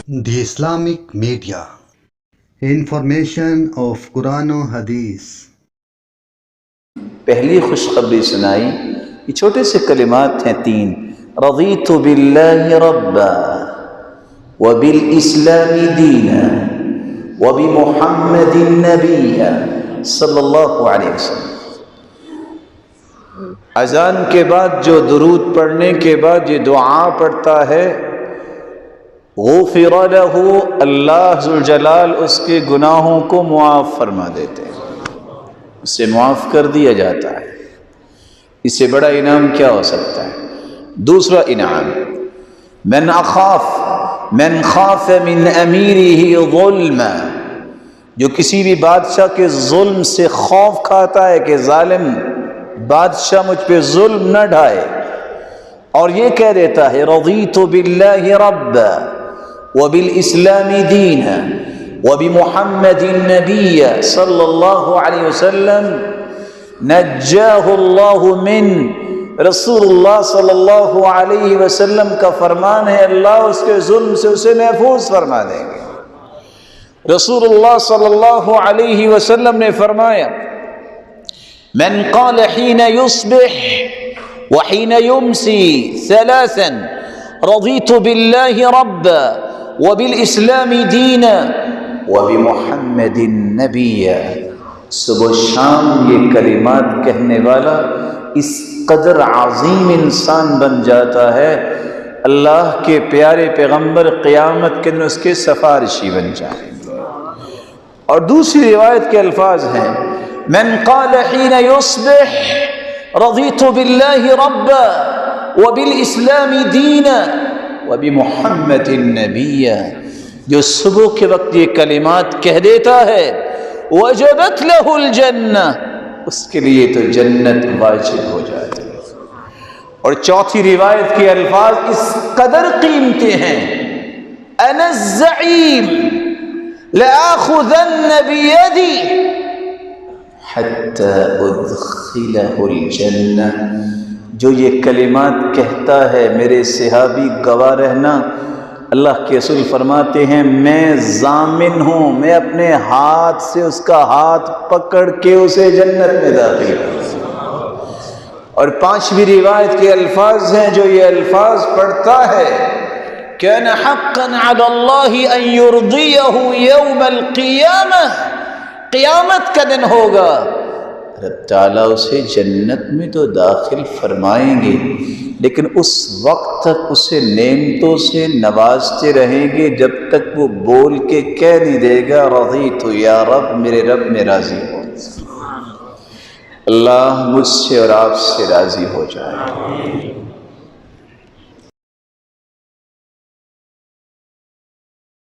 The Islamic Media. Information of Quran و حدیث. پہلی خوشخبری سنائی، یہ چھوٹے سے کلمات ہیں تین: رضیت باللہ ربا وبالاسلام دینا وبمحمد نبیا صلی اللہ علیہ وسلم۔ اذان کے بعد جو درود پڑھنے کے بعد یہ دعا پڑھتا ہے، غفر لہ، اللہ ذوالجلال اس کے گناہوں کو معاف فرما دیتے ہیں، اسے معاف کر دیا جاتا ہے۔ اس سے بڑا انعام کیا ہو سکتا ہے؟ دوسرا انعام، من خاف من امیرہ ظلم، جو کسی بھی بادشاہ کے ظلم سے خوف کھاتا ہے کہ ظالم بادشاہ مجھ پہ ظلم نہ ڈھائے، اور یہ کہہ دیتا ہے رضیت باللہ ربا وبالاسلام دینا وبمحمد النبی صلی اللہ علیہ وسلم، نجاہ اللہ من، رسول اللہ صلی اللہ علیہ وسلم کا فرمان ہے اللہ اس کے ظلم سے اسے محفوظ فرما دیں گے۔ رسول اللہ صلی اللہ علیہ وسلم نے فرمایا، من قال حین یصبح وحین یمسی ثلاثا رضیت باللہ ربا وبالاسلام دینا وبمحمد النبی، صبح شام یہ کلمات کہنے والا اس قدر عظیم انسان بن جاتا ہے، اللہ کے پیارے پیغمبر قیامت کے دن اس کے سفارشی بن جائیں گے۔ اور دوسری روایت کے الفاظ ہیں، من قال حین یصبح رضیت باللہ ربا وبالاسلام دینا وبمحمد النبی، جو صبح کے وقت یہ کلمات کہہ دیتا ہے، وجبت لہ الجنہ، اس کے لیے تو جنت واجب ہو جاتی ہے۔ اور چوتھی روایت کے الفاظ اس قدر قیمتی ہیں، انا الزعیم لآخذن بیدی حتی ادخلہ الجنہ، جو یہ کلمات کہتا ہے میرے صحابی گواہ رہنا، اللہ کے رسول فرماتے ہیں میں ضامن ہوں، میں اپنے ہاتھ سے اس کا ہاتھ پکڑ کے اسے جنت میں داخل کروں۔ اور پانچویں روایت کے الفاظ ہیں، جو یہ الفاظ پڑھتا ہے، کان حقا علی اللہ ان یرضیہ یوم القیامہ، قیامت کا دن ہوگا رب تعالیٰ اسے جنت میں تو داخل فرمائیں گے، لیکن اس وقت تک اسے نعمتوں سے نوازتے رہیں گے جب تک وہ بول کے کہہ نہیں دے گا رضیت یا رب، میرے رب میں راضی ہو۔ اللہ مجھ سے اور آپ سے راضی ہو جائے۔